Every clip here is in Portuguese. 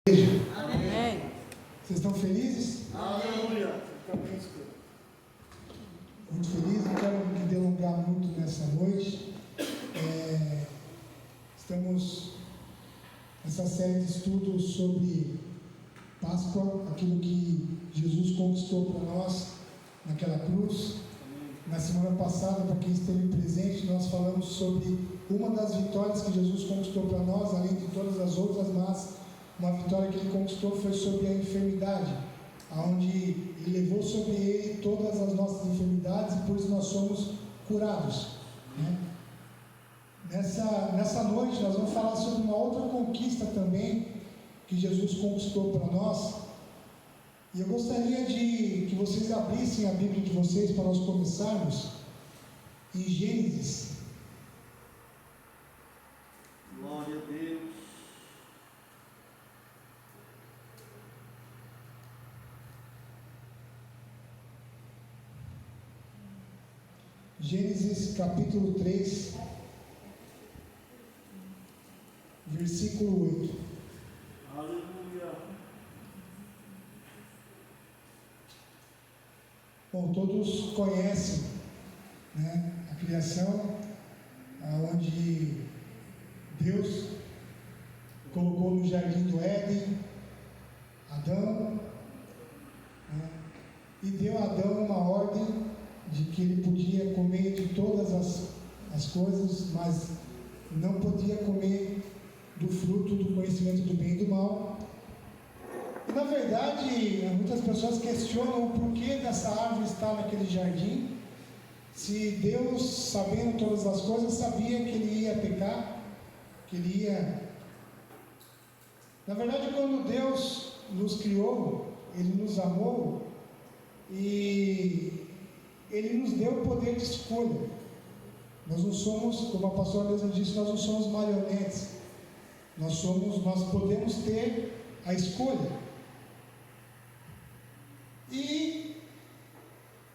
Amém. Vocês estão felizes? Aleluia. Muito feliz, não quero me delongar muito nessa noite. Estamos nessa série de estudos sobre Páscoa, aquilo que Jesus conquistou para nós naquela cruz. Na semana passada, para quem esteve presente, nós falamos sobre uma das vitórias que Jesus conquistou para nós, além de todas as outras, mas uma vitória que ele conquistou foi sobre a enfermidade, onde ele levou sobre ele todas as nossas enfermidades e por isso nós somos curados, né? Nessa noite nós vamos falar sobre uma outra conquista também que Jesus conquistou para nós. E eu gostaria de que vocês abrissem a Bíblia de vocês para nós começarmos em Gênesis. Glória a Deus. Gênesis capítulo 3, versículo 8. Aleluia. Bom, todos conhecem, né, a criação, onde Deus colocou no jardim do Éden Adão, né, e deu a Adão uma ordem de que ele podia comer de todas as coisas, mas não podia comer do fruto do conhecimento do bem e do mal. E na verdade, muitas pessoas questionam o porquê dessa árvore estar naquele jardim, se Deus, sabendo todas as coisas, sabia que ele ia pecar, que ele ia... Na verdade, quando Deus nos criou, Ele nos amou e Ele nos deu o poder de escolha. Nós não somos, como a pastora mesmo disse, nós não somos marionetes. Nós podemos ter a escolha. E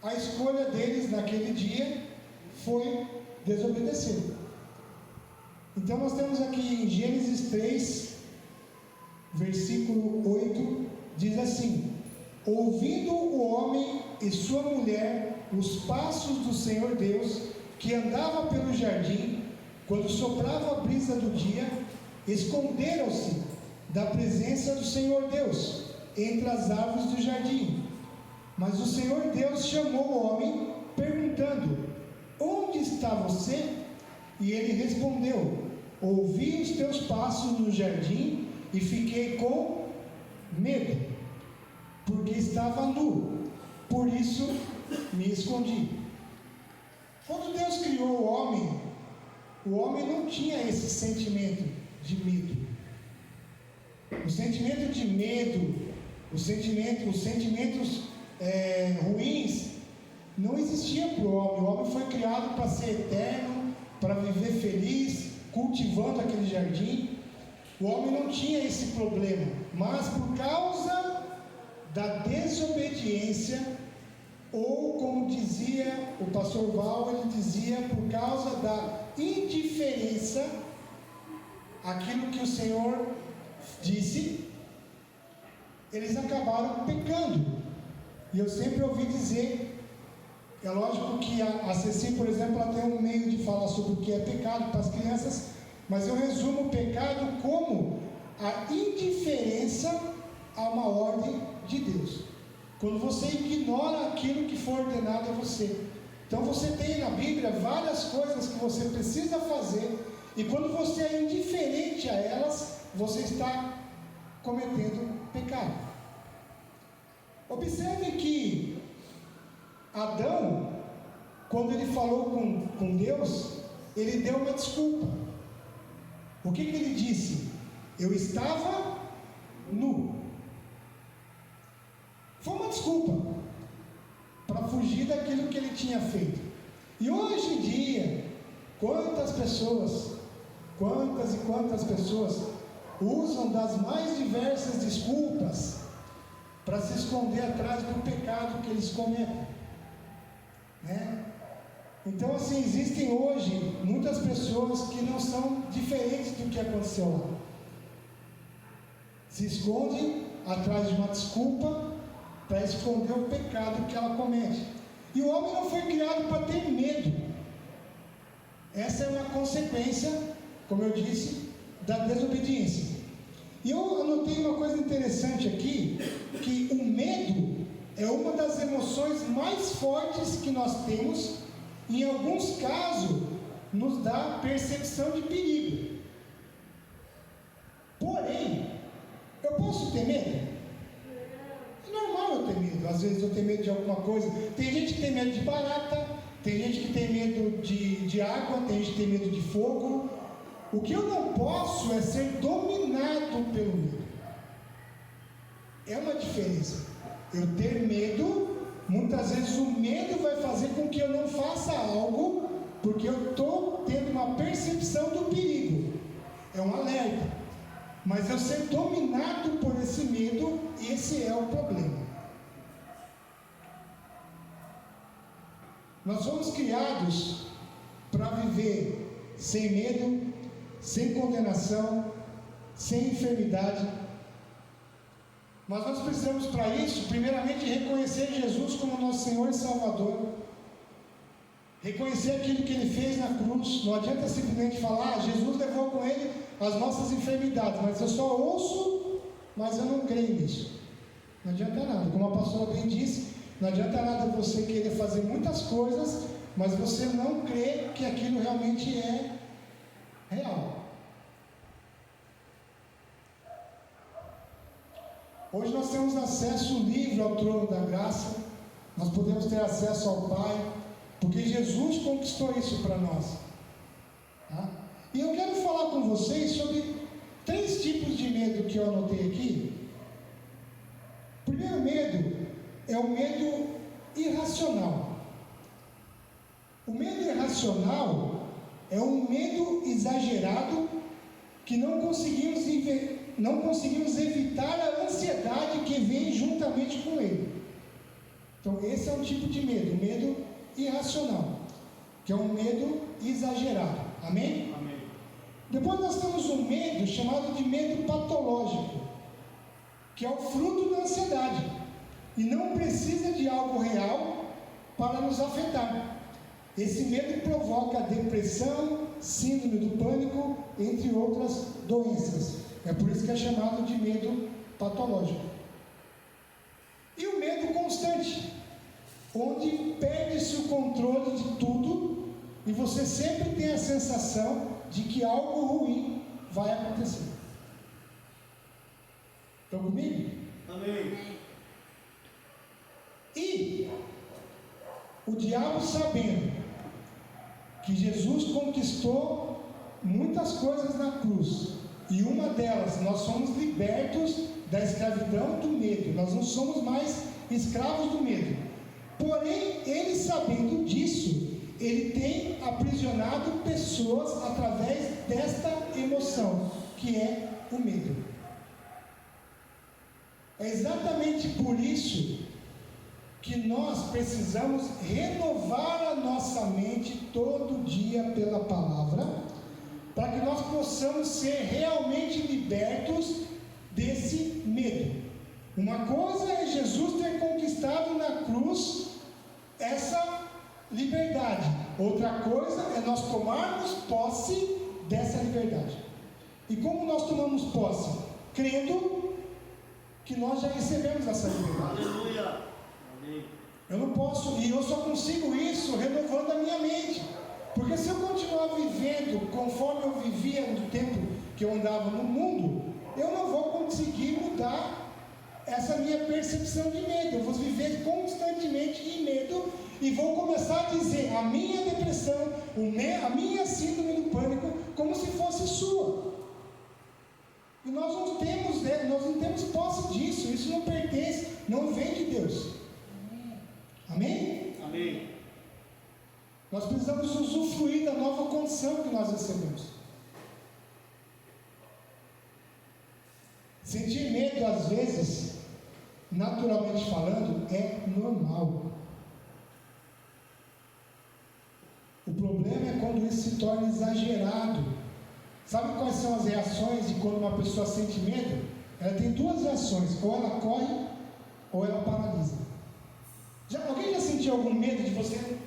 a escolha deles naquele dia foi desobedecer. Então nós temos aqui em Gênesis 3, versículo 8, diz assim: ouvindo o homem e sua mulher os passos do Senhor Deus, que andava pelo jardim, quando soprava a brisa do dia, esconderam-se da presença do Senhor Deus entre as árvores do jardim. Mas o Senhor Deus chamou o homem, perguntando: onde está você? E ele respondeu: ouvi os teus passos no jardim e fiquei com medo, porque estava nu, por isso me escondi. Quando Deus criou o homem não tinha esse sentimento de medo. O sentimento de medo, os sentimentos ruins não existiam para o homem. O homem foi criado para ser eterno, para viver feliz, cultivando aquele jardim. O homem não tinha esse problema, mas por causa da desobediência, ou como dizia o pastor Val, ele dizia, por causa da indiferença àquilo que o Senhor disse, eles acabaram pecando. E eu sempre ouvi dizer, é lógico que a Ceci, por exemplo, ela tem um meio de falar sobre o que é pecado para as crianças, mas eu resumo o pecado como a indiferença a uma ordem de Deus. Quando você ignora aquilo que foi ordenado a você. Então você tem na Bíblia várias coisas que você precisa fazer, e quando você é indiferente a elas, você está cometendo pecado. Observe que Adão, quando ele falou com Deus, ele deu uma desculpa. O que ele disse? Eu estava nu. Foi uma desculpa para fugir daquilo que ele tinha feito. E hoje em dia, quantas e quantas pessoas usam das mais diversas desculpas para se esconder atrás do pecado que eles cometem, né? Então, assim, existem hoje muitas pessoas que não são diferentes do que aconteceu lá. se esconde atrás de uma desculpa para esconder o pecado que ela comete. E o homem não foi criado para ter medo. Essa é uma consequência, como eu disse, da desobediência. E eu anotei uma coisa interessante aqui, que o medo é uma das emoções mais fortes que nós temos. Em alguns casos, nos dá percepção de perigo. Porém, eu posso ter medo? É normal eu ter medo. Às vezes eu tenho medo de alguma coisa. Tem gente que tem medo de barata, tem gente que tem medo de água, tem gente que tem medo de fogo. O que eu não posso é ser dominado pelo medo. É uma diferença. Eu ter medo, muitas vezes o medo vai fazer com que eu não faça algo, porque eu estou tendo uma percepção do perigo. É um alerta. Mas eu ser dominado por esse medo, esse é o problema. Nós fomos criados para viver sem medo, sem condenação, sem enfermidade. Mas nós precisamos para isso, primeiramente, reconhecer Jesus como nosso Senhor e Salvador. Reconhecer aquilo que Ele fez na cruz. Não adianta simplesmente falar, Jesus levou com Ele as nossas enfermidades, mas eu só ouço, mas eu não creio nisso. Não adianta nada, como a pastora bem disse, não adianta nada você querer fazer muitas coisas, mas você não crê que aquilo realmente é real. Hoje nós temos acesso livre ao trono da graça, nós podemos ter acesso ao Pai, porque Jesus conquistou isso para nós. Tá? E eu quero falar com vocês sobre 3 tipos de medo que eu anotei aqui. O primeiro medo é o medo irracional. O medo irracional é um medo exagerado que não conseguimos evitar a ansiedade que vem juntamente com ele. Então esse é um tipo de medo, o medo irracional, que é um medo exagerado. Amém? Amém. Depois nós temos um medo chamado de medo patológico, que é o fruto da ansiedade e não precisa de algo real para nos afetar. Esse medo provoca depressão, síndrome do pânico, entre outras doenças. É por isso que é chamado de medo patológico. E o medo constante, onde perde-se o controle de tudo e você sempre tem a sensação de que algo ruim vai acontecer. Estão comigo? Amém. E o diabo, sabendo que Jesus conquistou muitas coisas na cruz, e uma delas, nós somos libertos da escravidão do medo, nós não somos mais escravos do medo. Porém, ele, sabendo disso, ele tem aprisionado pessoas através desta emoção, que é o medo. É exatamente por isso que nós precisamos renovar a nossa mente todo dia pela palavra, para que nós possamos ser realmente libertos desse medo. Uma coisa é Jesus ter conquistado na cruz essa liberdade, outra coisa é nós tomarmos posse dessa liberdade. E como nós tomamos posse? Crendo que nós já recebemos essa liberdade. Aleluia. Amém. Eu não posso, e eu só consigo isso renovando a minha mente. Porque se eu continuar vivendo conforme eu vivia no tempo que eu andava no mundo, eu não vou conseguir mudar essa minha percepção de medo. Eu vou viver constantemente em medo e vou começar a dizer a minha depressão, a minha síndrome do pânico, como se fosse sua. E nós não temos posse disso. Isso não pertence, não vem de Deus. Amém? Amém. Nós precisamos usufruir da nova condição que nós recebemos. Sentir medo, às vezes, naturalmente falando, é normal. O problema é quando isso se torna exagerado. Sabe quais são as reações de quando uma pessoa sente medo? ela tem duas reações: ou ela corre, ou ela paralisa. Alguém já sentiu algum medo de você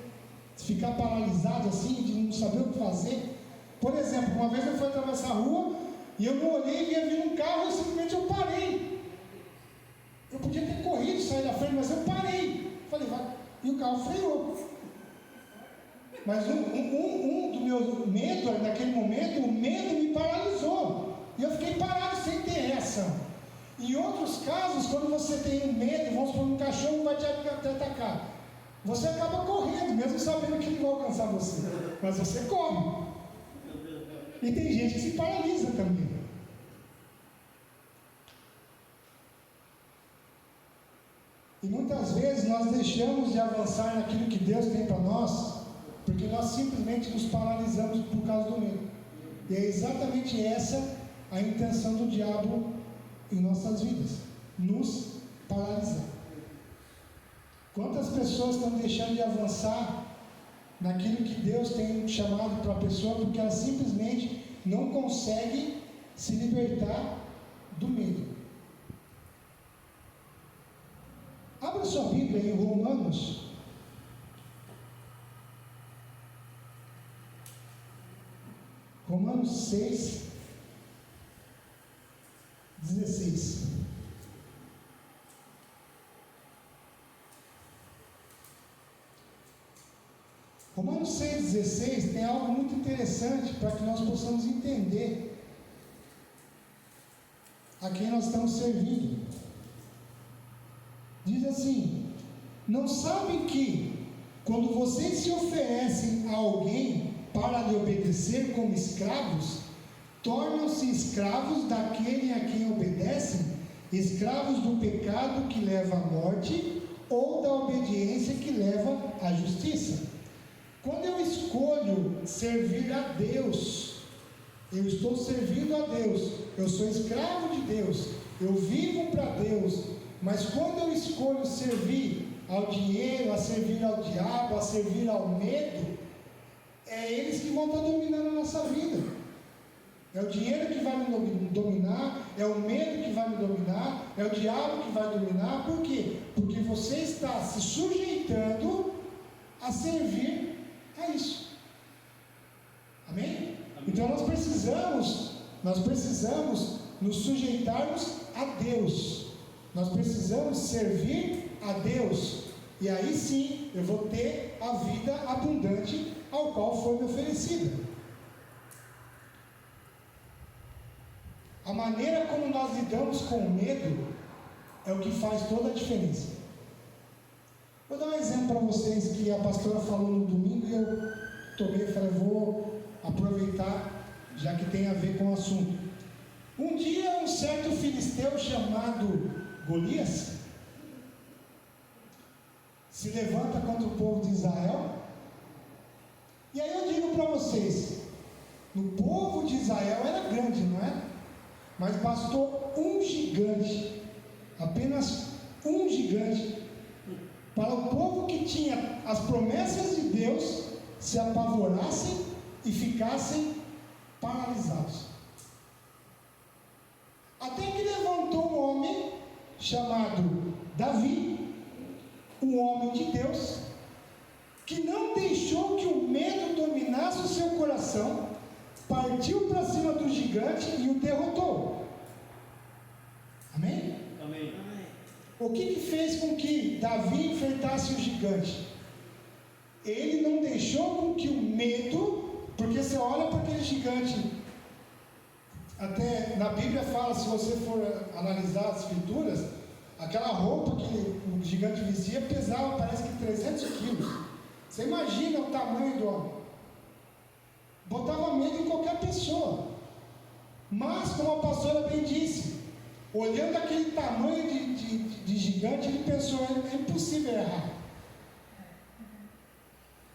ficar paralisado assim, de não saber o que fazer? Por exemplo, uma vez eu fui atravessar a rua e eu não olhei e ia vir um carro e simplesmente eu parei. Eu podia ter corrido, sair da frente, mas eu parei. Falei, vai. E o carro freou. Mas um do meu medo, naquele momento, o medo me paralisou. E eu fiquei parado sem ter reação. Em outros casos, quando você tem medo, vamos supor, um cachorro vai te atacar. Você acaba correndo, mesmo sabendo que ele vai alcançar você. Mas você corre. E tem gente que se paralisa também. E muitas vezes nós deixamos de avançar naquilo que Deus tem para nós, porque nós simplesmente nos paralisamos por causa do medo. E é exatamente essa a intenção do diabo em nossas vidas: nos paralisar. Quantas pessoas estão deixando de avançar naquilo que Deus tem chamado para a pessoa, porque ela simplesmente não consegue se libertar do medo? Abra sua Bíblia em Romanos. Romanos 6, 16. Romanos 6,16 tem algo muito interessante para que nós possamos entender a quem nós estamos servindo. Diz assim: não sabem que quando vocês se oferecem a alguém para lhe obedecer como escravos, tornam-se escravos daquele a quem obedecem, escravos do pecado que leva à morte ou da obediência que leva à justiça? Quando eu escolho servir a Deus, eu estou servindo a Deus, eu sou escravo de Deus, eu vivo para Deus. Mas quando eu escolho servir ao dinheiro, a servir ao diabo, a servir ao medo, é eles que vão estar dominando a nossa vida. É o dinheiro que vai me dominar, é o medo que vai me dominar, é o diabo que vai dominar. Por quê? Porque você está se sujeitando a servir a isso. Amém? Então nós precisamos nos sujeitarmos a Deus. Nós precisamos servir a Deus. E aí sim eu vou ter a vida abundante ao qual foi me oferecida. A maneira como nós lidamos com o medo é o que faz toda a diferença. Vou dar um exemplo para vocês que a pastora falou no domingo e eu falei, vou aproveitar, já que tem a ver com o assunto. Um dia um certo filisteu chamado Golias se levanta contra o povo de Israel. E aí eu digo para vocês, o povo de Israel era grande, não é? Mas bastou um gigante, apenas um gigante, para o povo que tinha as promessas de Deus se apavorassem e ficassem paralisados. Até que levantou um homem chamado Davi, um homem de Deus, que não deixou que o medo dominasse o seu coração, partiu para cima do gigante e o derrotou. Amém? Amém. O que fez com que Davi enfrentasse o gigante? Ele não deixou com que o medo, porque você olha para aquele gigante, até na Bíblia fala, se você for analisar as escrituras, aquela roupa que o gigante vestia pesava, parece que 300 quilos. Você imagina o tamanho do homem. Botava medo em qualquer pessoa. Mas, como a pastora bem disse, olhando aquele tamanho de gigante, ele pensou, é impossível errar.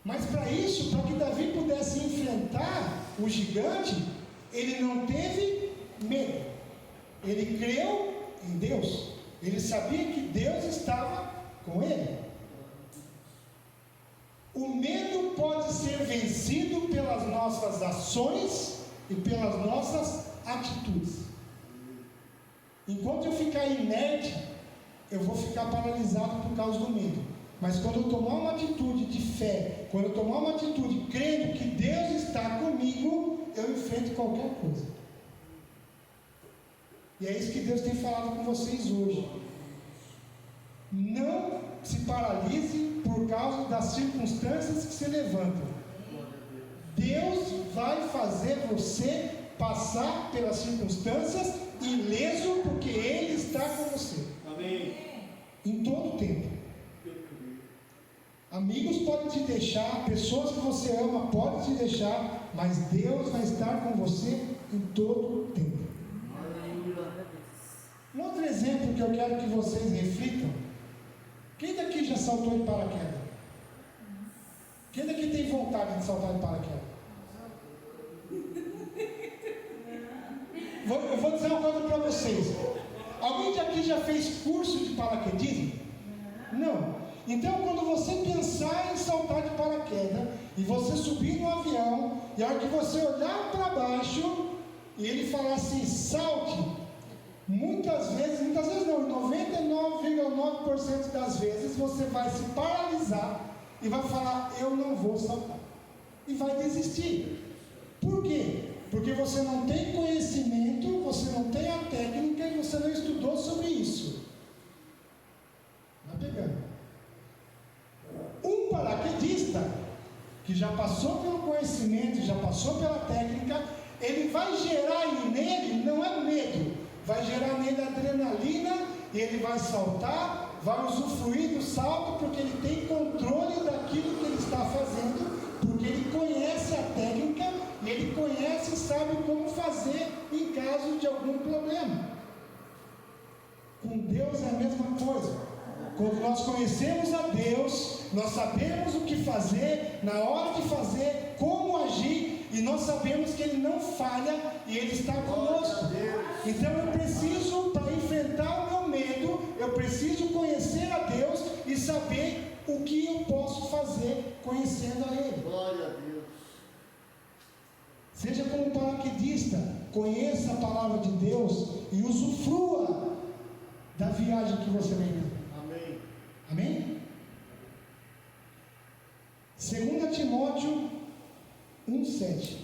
Mas para isso, para que Davi pudesse enfrentar o gigante, ele não teve medo. Ele creu em Deus. Ele sabia que Deus estava com ele. O medo pode ser vencido pelas nossas ações e pelas nossas atitudes. Enquanto eu ficar inerte, eu vou ficar paralisado por causa do medo. Mas quando eu tomar uma atitude de fé, quando eu tomar uma atitude crendo que Deus está comigo, eu enfrento qualquer coisa. E é isso que Deus tem falado com vocês hoje. Não se paralise por causa das circunstâncias que se levantam. Deus vai fazer você passar pelas circunstâncias ileso, porque Ele está com você. Amém. Em todo o tempo. Amigos podem te deixar, pessoas que você ama podem te deixar, mas Deus vai estar com você em todo o tempo. Um outro exemplo que eu quero que vocês reflitam: quem daqui já saltou de paraquedas? Quem daqui tem vontade de saltar de paraquedas? Eu vou dizer uma coisa para vocês. Alguém daqui já fez curso de paraquedismo? Não. Então, quando você pensar em saltar de paraquedas, e você subir no avião, e a hora que você olhar para baixo, e ele falar assim, salte, muitas vezes não, 99,9% das vezes, você vai se paralisar, e vai falar, eu não vou saltar. E vai desistir. Por quê? Porque você não tem conhecimento, você não tem a técnica, e você não estudou sobre isso. Vai pegando. Um paraquedista que já passou pelo conhecimento, já passou pela técnica, ele vai gerar nele, não é medo, vai gerar nele adrenalina, e ele vai saltar, vai usufruir do salto, porque ele tem controle daquilo que ele está fazendo, porque ele conhece a técnica, e ele conhece e sabe como fazer em caso de algum problema. Com Deus é a mesma coisa. Quando nós conhecemos a Deus, nós sabemos o que fazer, na hora de fazer, como agir, e nós sabemos que Ele não falha e Ele está conosco. Então eu preciso, para enfrentar o meu medo, eu preciso conhecer a Deus e saber o que eu posso fazer conhecendo a Ele. Glória a Deus. Seja como paraquedista, conheça a palavra de Deus e usufrua da viagem que você vai ter. Amém? 2 Timóteo 1,7.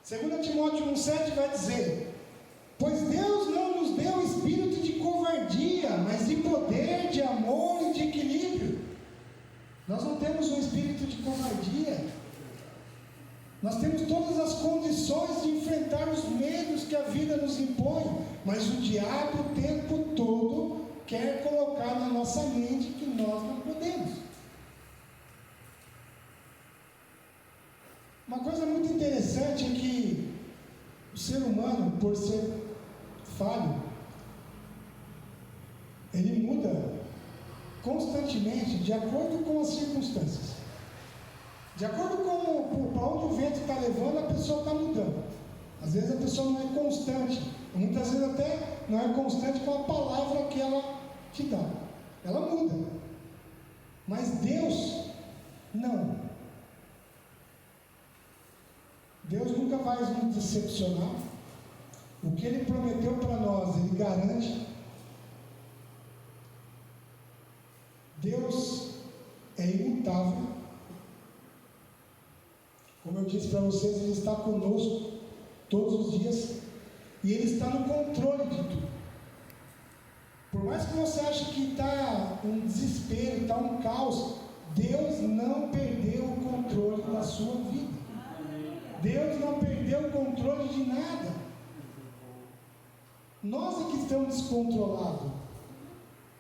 Segunda Timóteo 1,7 vai dizer: pois Deus não nos deu espírito de covardia, mas de poder, de amor e de equilíbrio. Nós não temos um espírito de covardia. Nós temos todas as condições de enfrentar os medos que a vida nos impõe, mas o diabo o tempo todo quer colocar na nossa mente que nós não podemos. Uma coisa muito interessante é que o ser humano, por ser falho, ele muda constantemente de acordo com as circunstâncias. De acordo com para onde o vento está levando, a pessoa está mudando. Às vezes a pessoa não é constante, muitas vezes até não é constante com a palavra que ela te dá. Ela muda. Mas Deus, não. Deus nunca vai nos decepcionar. O que Ele prometeu para nós, Ele garante. Deus é imutável. Como eu disse para vocês, Ele está conosco todos os dias e Ele está no controle de tudo. Por mais que você ache que está um desespero, está um caos, Deus não perdeu o controle da sua vida. Deus não perdeu o controle de nada. Nós é que estamos descontrolados.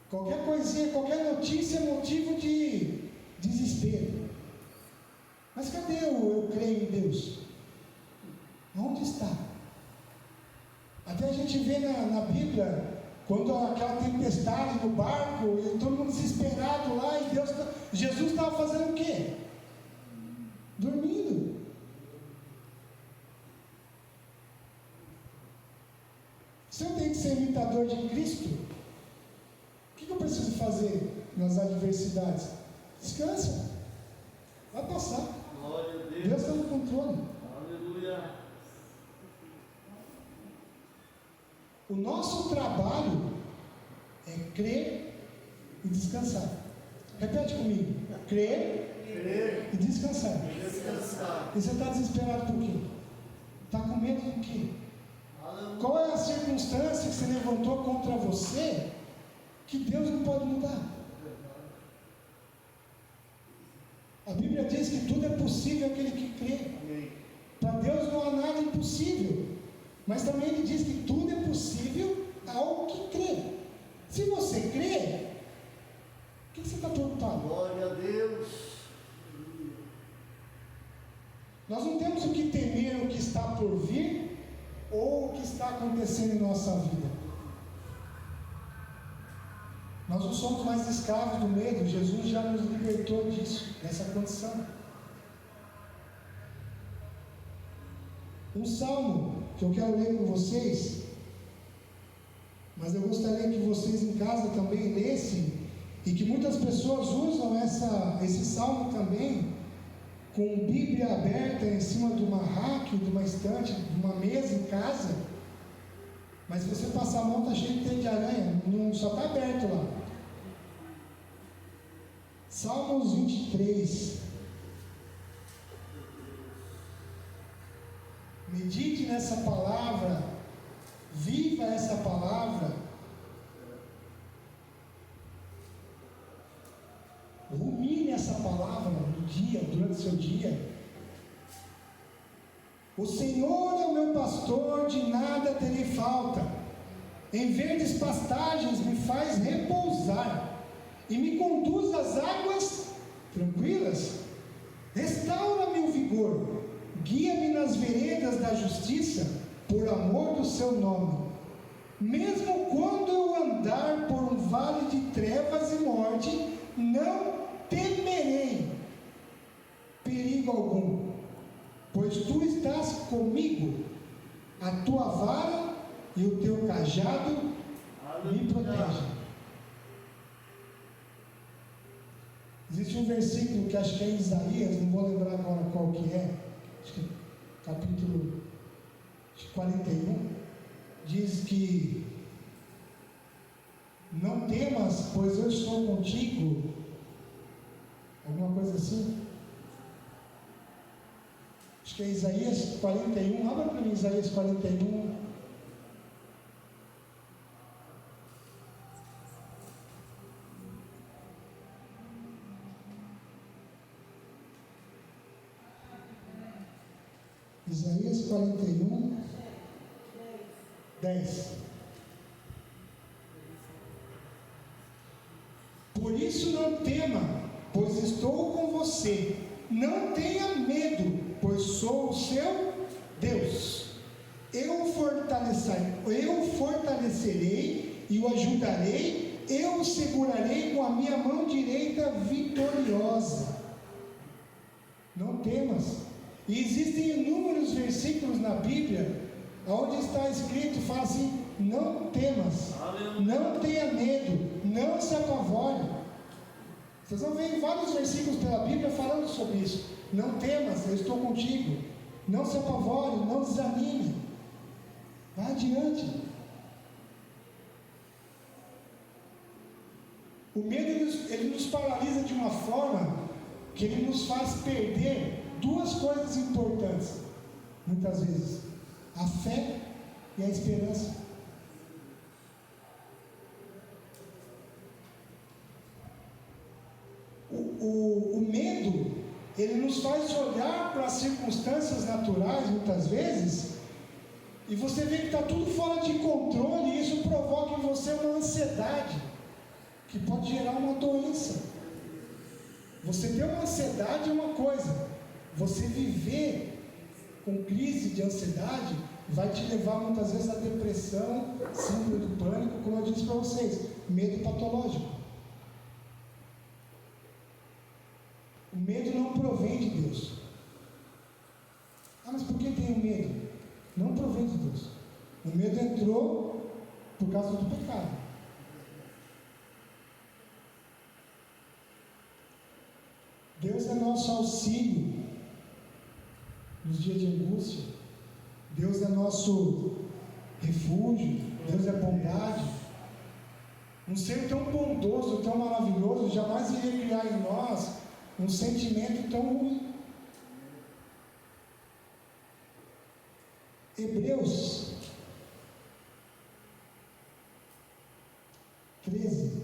Qualquer coisinha, qualquer notícia é motivo de desespero. Mas cadê eu creio em Deus? Onde está? Até a gente vê na Bíblia, quando aquela tempestade no barco, e todo mundo desesperado lá, e Jesus estava fazendo o quê? Dormindo. Se eu tenho que ser imitador de Cristo, o que eu preciso fazer nas adversidades? Descansa. controle. Aleluia. O nosso trabalho é crer e descansar. Repete comigo: crer e descansar. Descansar. E você está desesperado por quê? Está com medo do quê? Aleluia. Qual é a circunstância que se levantou contra você que Deus não pode mudar? A Bíblia diz que tudo é possível àquele que crê. Amém. Para Deus não há nada impossível. Mas também Ele diz que tudo é possível ao que crê. Se você crê, o que você está preocupado? Glória a Deus. Nós não temos o que temer o que está por vir ou o que está acontecendo em nossa vida. Nós não somos mais escravos do medo. Jesus já nos libertou disso, dessa condição. Um salmo que eu quero ler com vocês, mas eu gostaria que vocês em casa também lessem, e que muitas pessoas usam esse salmo também com Bíblia aberta em cima de uma rack, de uma estante, de uma mesa em casa. Mas se você passar a mão, está cheio de teia de aranha, não, só está aberto lá. Salmos 23. Medite nessa palavra, viva essa palavra, rumine essa palavra no dia, durante o seu dia. O Senhor é o meu pastor, de nada terei falta. Em verdes pastagens me faz repousar e me conduz às águas tranquilas. Restaura-me o vigor, guia-me nas veredas da justiça, por amor do seu nome. Mesmo quando eu andar por um vale de trevas e morte, não temerei perigo algum, pois tu estás comigo. A tua vara e o teu cajado me protegem. Existe um versículo que acho que é em Isaías, não vou lembrar agora qual que é, acho que é capítulo 41, diz que não temas, pois eu estou contigo, alguma coisa assim. Acho que é Isaías 41, abra para mim Isaías 41. Isaías 41, 10. Por isso não tema, pois estou com você. Não tenha medo, pois sou o seu Deus. Eu o fortalecerei e o ajudarei. Eu o segurarei com a minha mão direita vitoriosa. Não temas. E existem inúmeros versículos na Bíblia onde está escrito, fala assim: não temas, não tenha medo, não se apavore. Vocês vão ver vários versículos pela Bíblia falando sobre isso. Não temas, eu estou contigo. Não se apavore, não desanime. Vá adiante. O medo ele nos paralisa de uma forma que ele nos faz perder duas coisas importantes, muitas vezes: a fé e a esperança. O medo, ele nos faz olhar para as circunstâncias naturais, muitas vezes, e você vê que está tudo fora de controle, e isso provoca em você uma ansiedade, que pode gerar uma doença. Você ter uma ansiedade é uma coisa, você viver com crise de ansiedade vai te levar muitas vezes à depressão, síndrome do pânico, como eu disse para vocês, medo patológico. O medo não provém de Deus. Ah, mas por que tenho medo? Não provém de Deus. O medo entrou por causa do pecado. Deus é nosso auxílio. nos dias de angústia. Deus é nosso refúgio, Deus é bondade. Um ser tão bondoso, tão maravilhoso, jamais iria criar em nós um sentimento tão ruim. Hebreus 13.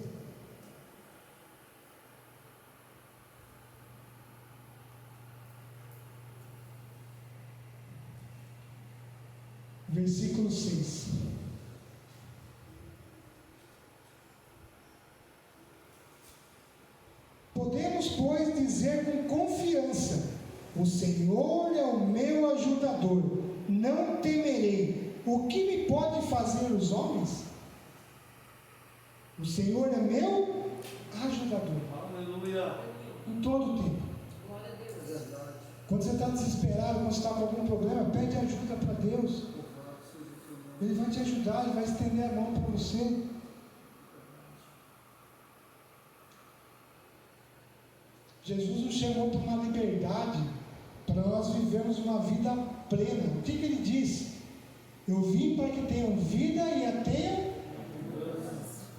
Versículo 6. Podemos, pois, dizer com confiança: o Senhor é o meu ajudador, não temerei. O que me pode fazer os homens? O Senhor é meu ajudador. Aleluia. Em todo o tempo. Quando você está desesperado, quando você está com algum problema, pede ajuda para Deus. Ele vai te ajudar, Ele vai estender a mão para você. Jesus nos chamou para uma liberdade, para nós vivermos uma vida plena. O que Ele diz? Eu vim para que tenham vida e a tenham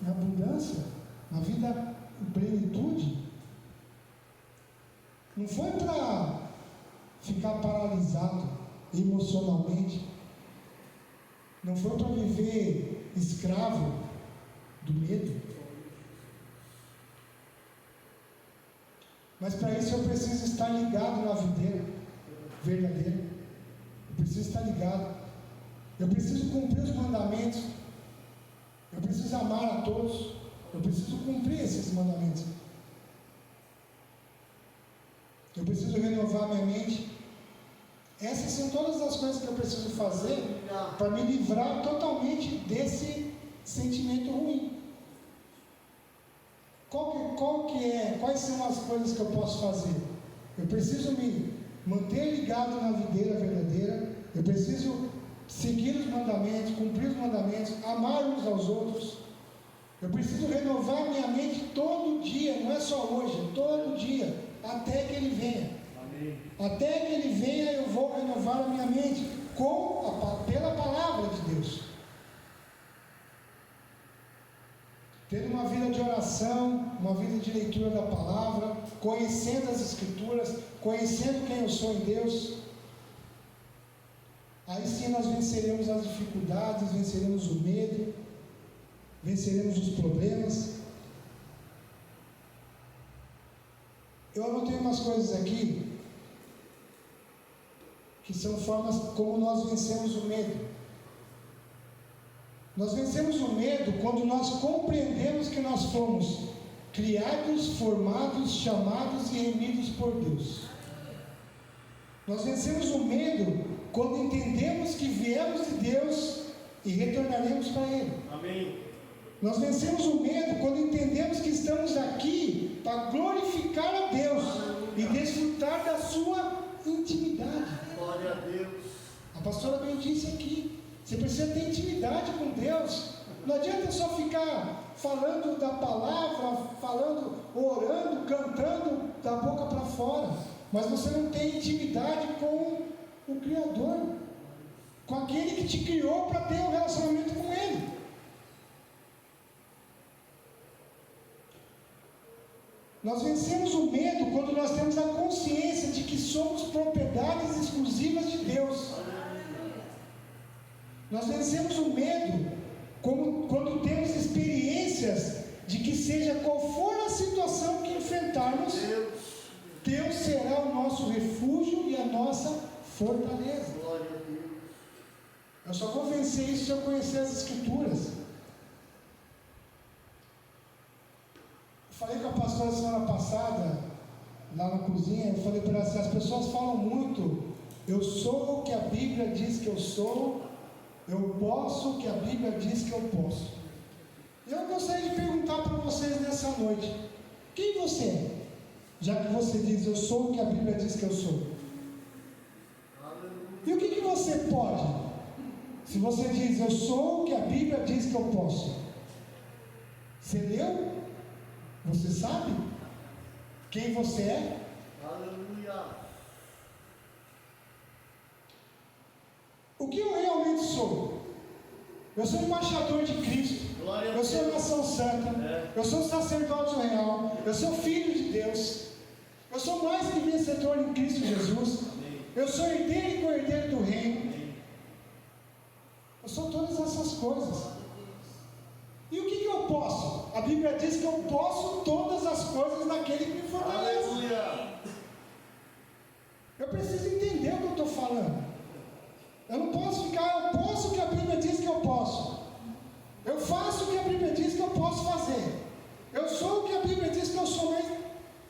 em abundância, uma vida em plenitude. Não foi para ficar paralisado emocionalmente, não foi para viver escravo do medo, mas para isso eu preciso estar ligado na videira verdadeira. Eu preciso estar ligado, eu preciso cumprir os mandamentos, eu preciso amar a todos, eu preciso cumprir esses mandamentos, eu preciso renovar minha mente. Essas são todas as coisas que eu preciso fazer para me livrar totalmente desse sentimento ruim. Quais são as coisas que eu posso fazer? Eu preciso me manter ligado na videira verdadeira, eu preciso seguir os mandamentos, cumprir os mandamentos, amar uns aos outros. Eu preciso renovar minha mente todo dia, não é só hoje, todo dia, até que Ele venha. Amém. Até que Ele venha, eu vou renovar a minha mente pela palavra de Deus. Tendo uma vida de oração, uma vida de leitura da palavra, conhecendo as Escrituras, conhecendo quem eu sou em Deus. Aí sim nós venceremos as dificuldades, venceremos o medo, venceremos os problemas. Eu anotei umas coisas aqui, que são formas como nós vencemos o medo. Nós vencemos o medo quando nós compreendemos que nós fomos criados, formados, chamados e remidos por Deus. Nós vencemos o medo quando entendemos que viemos de Deus e retornaremos para Ele. Amém. Nós vencemos o medo quando entendemos que estamos aqui para glorificar a Deus e desfrutar da sua intimidade. Glória a Deus. A pastora bem disse aqui, você precisa ter intimidade com Deus. Não adianta só ficar falando da palavra, orando, cantando da boca para fora, mas você não tem intimidade com o Criador, com aquele que te criou para ter um relacionamento com Ele. Nós vencemos o medo quando nós temos a consciência de que somos propriedades exclusivas de Deus. Nós vencemos o medo quando temos experiências de que, seja qual for a situação que enfrentarmos, Deus será o nosso refúgio e a nossa fortaleza. Glória a Deus. Eu só vou vencer isso se eu conhecer as Escrituras. Eu falei com a pastora semana passada, lá na cozinha, eu falei para ela assim: as pessoas falam muito, eu sou o que a Bíblia diz que eu sou, eu posso o que a Bíblia diz que eu posso. Eu gostaria de perguntar para vocês nessa noite: quem você é? Já que você diz, eu sou o que a Bíblia diz que eu sou. E o que você pode? Se você diz, eu sou o que a Bíblia diz que eu posso. Você leu? Você sabe quem você é? Aleluia. O que eu realmente sou? Eu sou embaixador de Cristo. Glória a Eu sou Deus. nação santa. É. Eu sou sacerdote real. Eu sou filho de Deus. Eu sou mais que vencedor em Cristo Jesus. Amém. Eu sou herdeiro e co-herdeiro do reino. Amém. Eu sou todas essas coisas. E o que eu posso? A Bíblia diz que eu posso todas as coisas naquele que me fortalece. Aleluia. Eu preciso entender o que eu estou falando. Eu não posso ficar, eu posso o que a Bíblia diz que eu posso. Eu faço o que a Bíblia diz que eu posso fazer. Eu sou o que a Bíblia diz que eu sou, mas...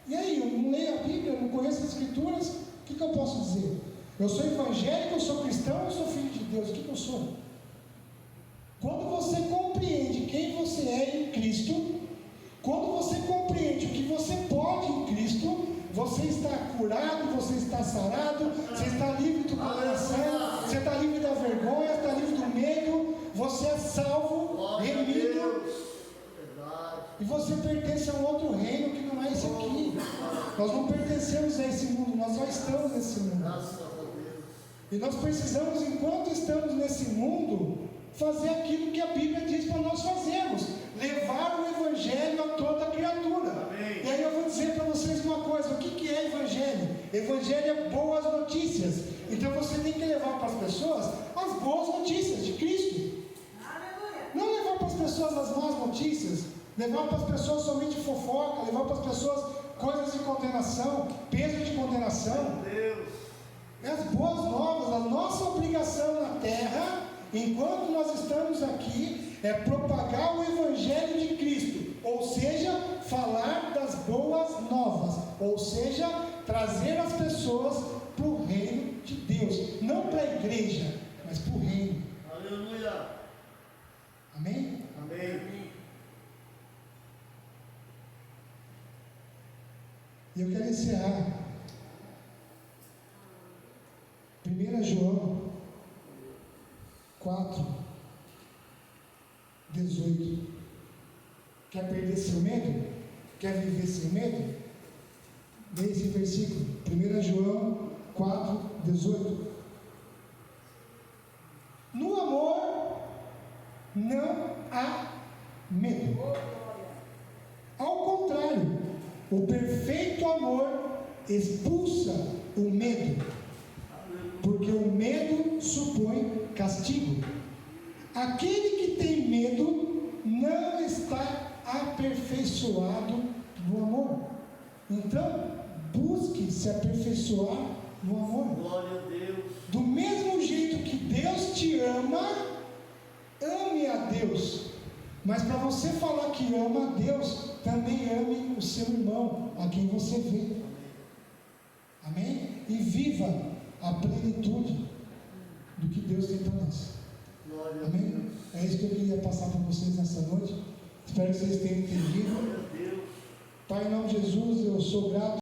E aí, eu não leio a Bíblia, eu não conheço as Escrituras, o que eu posso dizer? Eu sou evangélico, eu sou cristão, eu sou filho de Deus, o que eu sou? Quando você compreende quem você é em Cristo, quando você compreende o que você pode em Cristo, você está curado, você está sarado, você está livre do coração, você está livre da vergonha, está livre do medo, você é salvo, Glória a remido, Deus. Verdade. e você pertence a um outro reino que não é esse aqui. Nós não pertencemos a esse mundo, nós já estamos nesse mundo. Graças a Deus. E nós precisamos, enquanto estamos nesse mundo, fazer aquilo que a Bíblia diz para nós fazermos: levar o Evangelho a toda criatura. Amém. E aí eu vou dizer para vocês uma coisa: o que é Evangelho? Evangelho é boas notícias. Então você tem que levar para as pessoas as boas notícias de Cristo. Não levar para as pessoas as más notícias, levar para as pessoas somente fofoca, levar para as pessoas coisas de condenação, peso de condenação. Deus. É as boas novas. A nossa obrigação na terra, enquanto nós estamos aqui, é propagar o Evangelho de Cristo, ou seja, falar das boas novas, ou seja, trazer as pessoas para o reino de Deus, não para a igreja, mas para o reino. Aleluia. Amém? Amém. E eu quero encerrar 1 João 4, 18. Quer perder seu medo? Quer viver sem medo? Leia esse versículo, 1 João 4, 18. No amor não há medo. Ao contrário, o perfeito amor expulsa o medo, porque o medo supõe castigo. Aquele que tem medo não está aperfeiçoado no amor. Então, busque se aperfeiçoar no amor. Glória a Deus. Do mesmo jeito que Deus te ama, ame a Deus. Mas para você falar que ama a Deus, também ame o seu irmão, a quem você vê. Amém? E viva a plenitude do que Deus tem para nós. Glória a Amém? Deus. É isso que eu queria passar para vocês nessa noite. Espero que vocês tenham entendido. Glória a Deus. Pai, em nome de Jesus, eu sou grato.